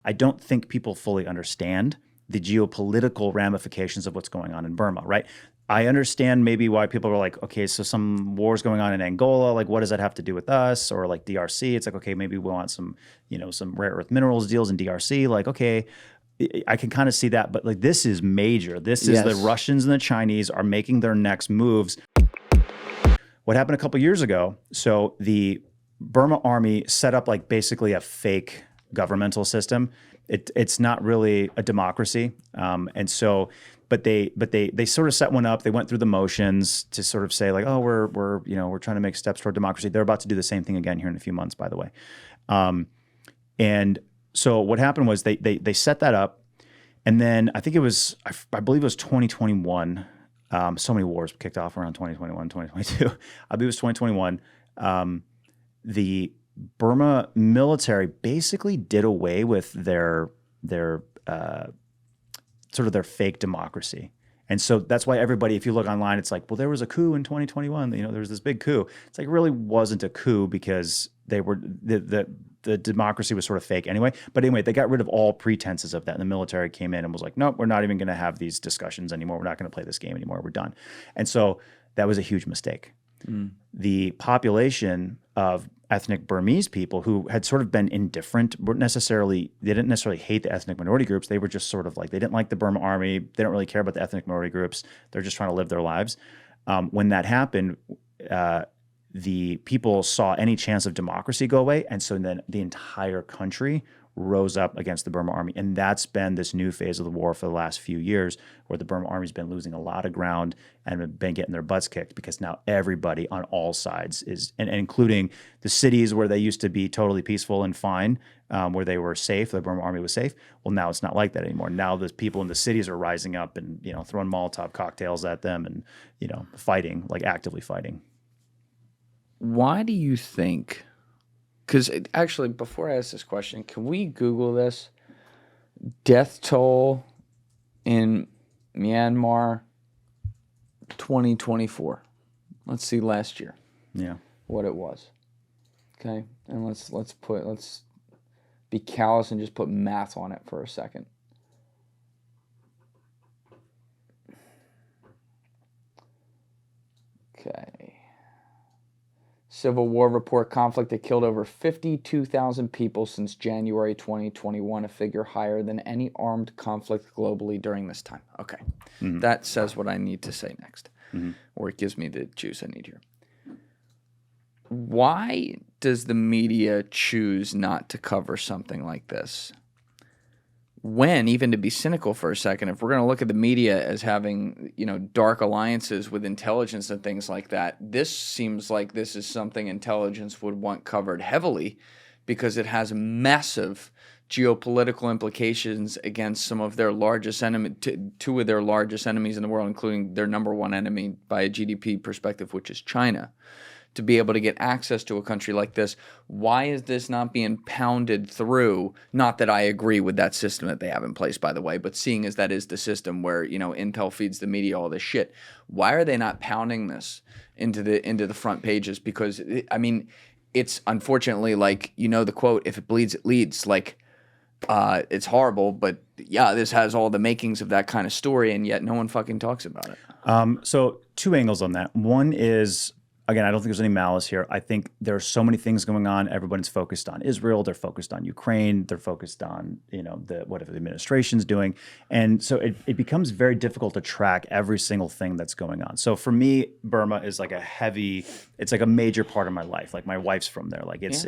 I don't think people fully understand the geopolitical ramifications of what's going on in Burma, right? I understand maybe why people are like, okay, so some wars going on in Angola, like what does that have to do with us? Or like DRC, it's like, okay, maybe we want some, some rare earth minerals deals in DRC. Like, okay, I can kind of see that, but like this is major. This is the Russians and the Chinese are making their next moves. What happened a couple years ago? So the Burma army set up like basically a fake governmental system. It's not really a democracy, and so, but they sort of set one up. They went through the motions to sort of say like, oh, we're trying to make steps toward democracy. They're about to do the same thing again here in a few months, by the way. And so what happened was they set that up, and then I think it was I believe it was 2021. So many wars kicked off around 2021, 2022. I believe it was 2021. The Burma military basically did away with their sort of their fake democracy. And so that's why everybody, if you look online, it's like, well, there was a coup in 2021. There was this big coup. It's like, it really wasn't a coup because they were the democracy was sort of fake anyway. But anyway, they got rid of all pretenses of that. And the military came in and was like, nope, we're not even going to have these discussions anymore. We're not going to play this game anymore. We're done. And so that was a huge mistake. The population of ethnic Burmese people who had sort of been indifferent, they didn't necessarily hate the ethnic minority groups. They were just sort of like, they didn't like the Burma army. They don't really care about the ethnic minority groups. They're just trying to live their lives. When that happened, the people saw any chance of democracy go away. And so then the entire country rose up against the Burma army. And that's been this new phase of the war for the last few years where the Burma army's been losing a lot of ground and have been getting their butts kicked because now everybody on all sides is, and including the cities where they used to be totally peaceful and fine, where they were safe, the Burma army was safe. Well, now it's not like that anymore. Now the people in the cities are rising up and, throwing Molotov cocktails at them and, fighting, like actively fighting. Why do you think... Because actually, before I ask this question, can we Google this? Death toll in Myanmar 2024. Let's see last year. Yeah. What it was. Okay? And let's be callous and just put math on it for a second. Okay. Civil War report conflict that killed over 52,000 people since January 2021, a figure higher than any armed conflict globally during this time. Okay. That says what I need to say next, or it gives me the juice I need here. Why does the media choose not to cover something like this? When, even to be cynical for a second, if we're going to look at the media as having, dark alliances with intelligence and things like that, this seems like this is something intelligence would want covered heavily because it has massive geopolitical implications against some of their largest enemy, two of their largest enemies in the world, including their number one enemy by a GDP perspective, which is China. To be able to get access to a country like this, why is this not being pounded through? Not that I agree with that system that they have in place, by the way, but seeing as that is the system where, Intel feeds the media all this shit, why are they not pounding this into the front pages? Because, it's unfortunately like, the quote, if it bleeds, it leads. Like, it's horrible, but yeah, this has all the makings of that kind of story, and yet no one fucking talks about it. So two angles on that. One is, again, I don't think there's any malice here. I think there are so many things going on. Everyone's focused on Israel. They're focused on Ukraine. They're focused on, whatever the administration's doing. And so it becomes very difficult to track every single thing that's going on. So for me, Burma is like it's like a major part of my life. Like my wife's from there. Like it's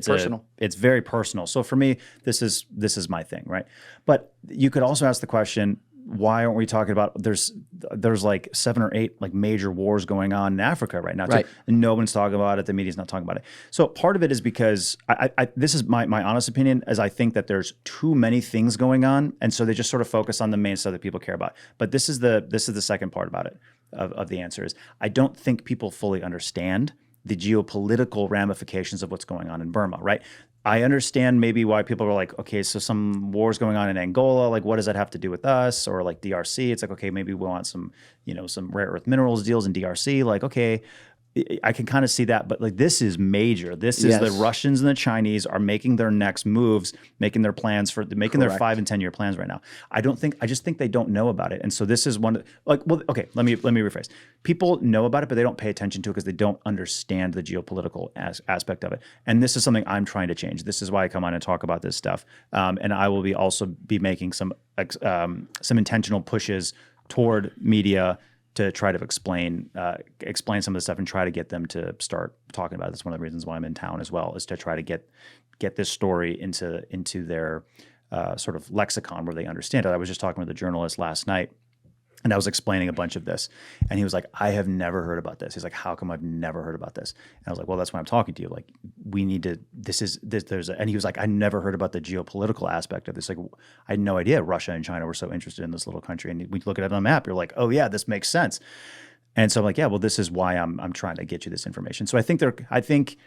personal. It's very personal. So for me, this is my thing, right? But you could also ask the question, why aren't we talking about there's like 7 or 8 like major wars going on in Africa right now, right? And no one's talking about it. The media's not talking about it. So part of it is because this is my honest opinion, as I think that there's too many things going on, and so they just sort of focus on the main stuff that people care about. But this is the second part about it of the answer is I don't think people fully understand the geopolitical ramifications of what's going on in Burma, right? I understand maybe why people are like, okay, so some wars going on in Angola, like what does that have to do with us? Or like DRC, it's like, okay, maybe we want some, some rare earth minerals deals in DRC. Like, okay, I can kind of see that, but like this is major. This is the Russians and the Chinese are making their next moves, making their plans for making their 5 and 10 year plans right now. I just think they don't know about it. And so this is one like, well, okay, let me rephrase. People know about it, but they don't pay attention to it because they don't understand the geopolitical aspect of it. And this is something I'm trying to change. This is why I come on and talk about this stuff. And I will also be making some intentional pushes toward media to try to explain some of the stuff and try to get them to start talking about it. That's one of the reasons why I'm in town as well, is to try to get this story into their sort of lexicon where they understand it. I was just talking with a journalist last night, and I was explaining a bunch of this, and he was like, I have never heard about this. He's like, how come I've never heard about this? And I was like, well, that's why I'm talking to you. Like, we need to, and he was like, I never heard about the geopolitical aspect of this. Like, I had no idea Russia and China were so interested in this little country. And we look at it on the map, you're like, oh yeah, this makes sense. And so I'm like, yeah, well, this is why I'm trying to get you this information. So I think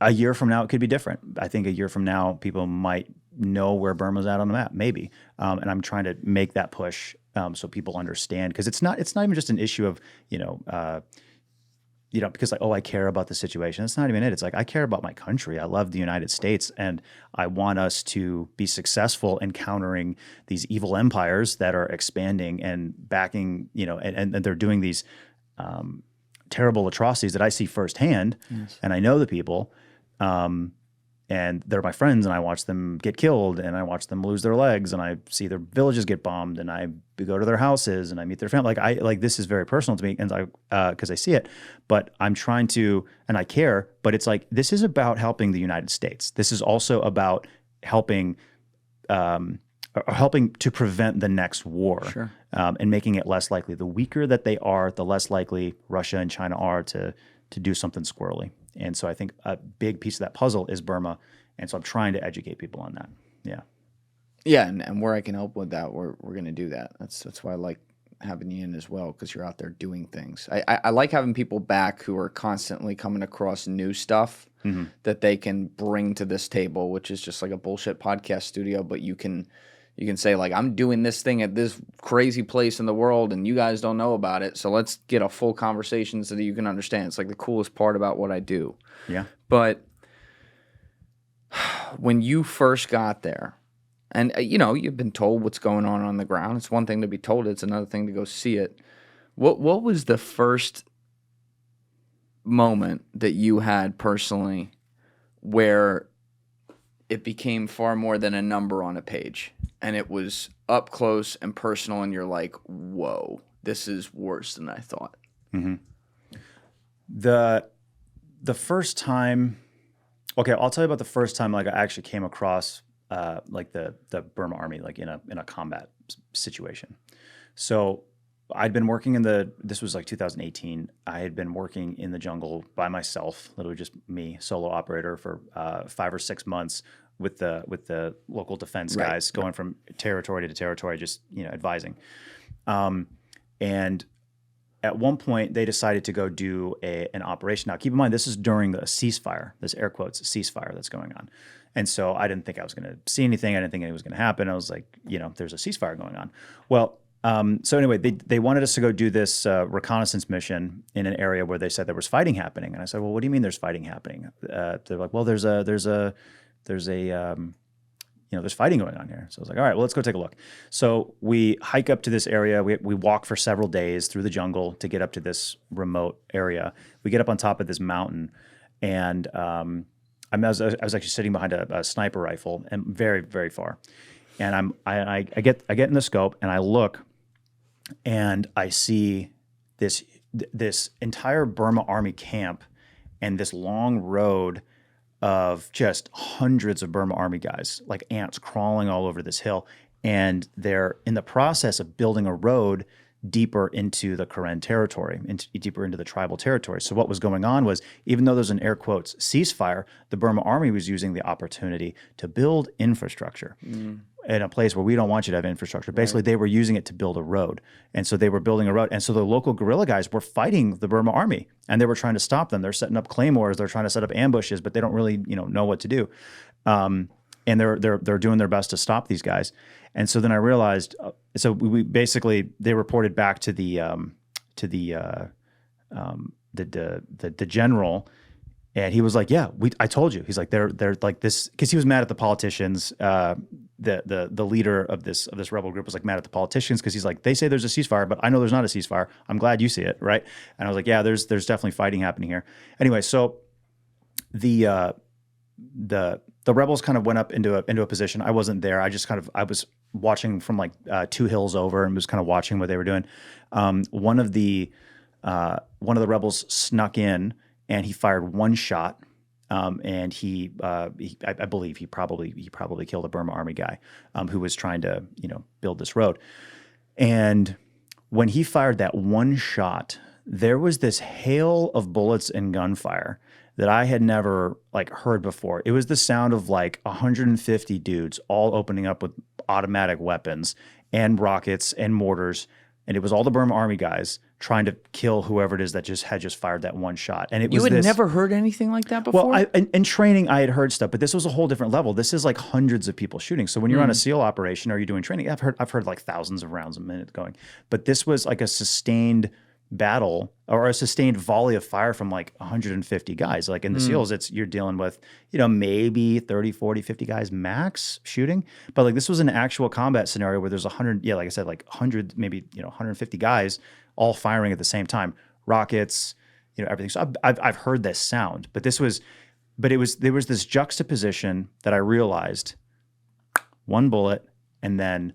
a year from now, it could be different. I think a year from now, people might know where Burma's at on the map, maybe. And I'm trying to make that push so people understand, because it's not even just an issue of, because like, oh, I care about the situation. That's not even it. It's like, I care about my country. I love the United States, and I want us to be successful in countering these evil empires that are expanding and backing, and they're doing these terrible atrocities that I see firsthand. Yes. And I know the people. And they're my friends, and I watch them get killed, and I watch them lose their legs, and I see their villages get bombed, and I go to their houses, and I meet their family. Like this is very personal to me, and because I see it. But I'm trying to, and I care. But it's like, this is about helping the United States. This is also about helping to prevent the next war, sure. And making it less likely. The weaker that they are, the less likely Russia and China are to do something squirrely. And so I think a big piece of that puzzle is Burma. And so I'm trying to educate people on that. Yeah. Yeah. And where I can help with that, we're going to do that. That's why I like having you in as well, because you're out there doing things. I like having people back who are constantly coming across new stuff that they can bring to this table, which is just like a bullshit podcast studio, but you can say, like, I'm doing this thing at this crazy place in the world and you guys don't know about it. So let's get a full conversation so that you can understand. It's like the coolest part about what I do. Yeah. But when you first got there, and you've been told what's going on the ground. It's one thing to be told. It's another thing to go see it. What was the first moment that you had personally where it became far more than a number on a page, and it was up close and personal, and you're like, whoa, this is worse than I thought? Mm-hmm. The first time, okay, I'll tell you about the first time like I actually came across like the Burma army, like in a combat situation. So I'd been working this was like 2018. I had been working in the jungle by myself, literally just me, solo operator, for 5 or 6 months with the local defense guys, going from territory to territory, just advising. And at one point, they decided to go do an operation. Now, keep in mind, this is during the ceasefire, this air quotes ceasefire that's going on. And so I didn't think I was going to see anything. I didn't think anything was going to happen. I was like, there's a ceasefire going on. Well, so anyway, they wanted us to go do this reconnaissance mission in an area where they said there was fighting happening. And I said, well, what do you mean there's fighting happening? They're like, well, there's fighting going on here. So I was like, all right, well, let's go take a look. So we hike up to this area. We walk for several days through the jungle to get up to this remote area. We get up on top of this mountain, and I was actually sitting behind a sniper rifle, and very, very far. And I get in the scope, and I look, and I see this entire Burma army camp and this long road of just hundreds of Burma army guys, like ants crawling all over this hill. And they're in the process of building a road deeper into the Karen territory, deeper into the tribal territory. So what was going on was, even though there's an air quotes ceasefire, the Burma army was using the opportunity to build infrastructure in a place where we don't want you to have infrastructure. Basically, they were using it to build a road. And so they were building a road. And so the local guerrilla guys were fighting the Burma army, and they were trying to stop them. They're setting up claymores. They're trying to set up ambushes, but they don't really, know what to do. And they're doing their best to stop these guys. And so then I realized, so we basically, they reported back to the the general, and he was like, "Yeah, I told you." He's like, "They're like this," because he was mad at the politicians. The leader of this rebel group was like mad at the politicians because he's like, "They say there's a ceasefire, but I know there's not a ceasefire. I'm glad you see it, right?" And I was like, "Yeah, there's definitely fighting happening here." Anyway, so the rebels kind of went up into a position. I wasn't there. I was watching from like 2 hills over and was kind of watching what they were doing. One of the rebels snuck in and he fired one shot. And I believe he probably killed a Burma army guy who was trying to build this road. And when he fired that one shot, there was this hail of bullets and gunfire that I had never like heard before. It was the sound of like 150 dudes all opening up with automatic weapons and rockets and mortars, and it was all the Burma army guys trying to kill whoever it is that had just fired that one shot. And it was never heard anything like that before? Well, in training, I had heard stuff, but this was a whole different level. This is like hundreds of people shooting. So when you're on a SEAL operation or you're doing training, I've heard like thousands of rounds a minute going. But this was like a sustained battle or a sustained volley of fire from like 150 guys. Like in the SEALs, you're dealing with, maybe 30, 40, 50 guys max shooting. But like this was an actual combat scenario where there's 100, like I said, like 100, maybe, 150 guys all firing at the same time, rockets, everything. So I've heard this sound, but there was this juxtaposition that I realized: one bullet and then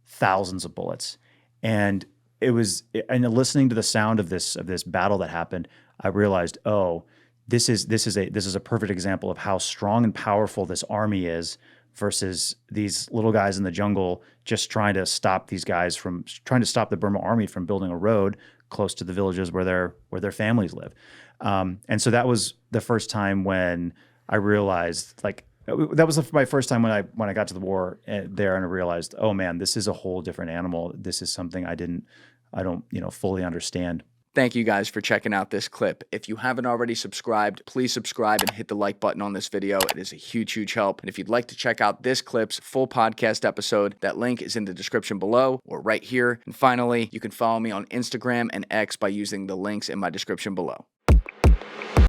thousands of bullets. And listening to the sound of this battle that happened, I realized, oh, this is a perfect example of how strong and powerful this army is versus these little guys in the jungle just trying to stop the Burma army from building a road close to the villages where their families live. And so that was the first time when I realized, like, that was my first time when I got to the war there, and I realized, oh man, this is a whole different animal. This is something I don't fully understand. Thank you guys for checking out this clip. If you haven't already subscribed, please subscribe and hit the like button on this video. It is a huge, huge help. And if you'd like to check out this clip's full podcast episode, that link is in the description below or right here. And finally, you can follow me on Instagram and X by using the links in my description below.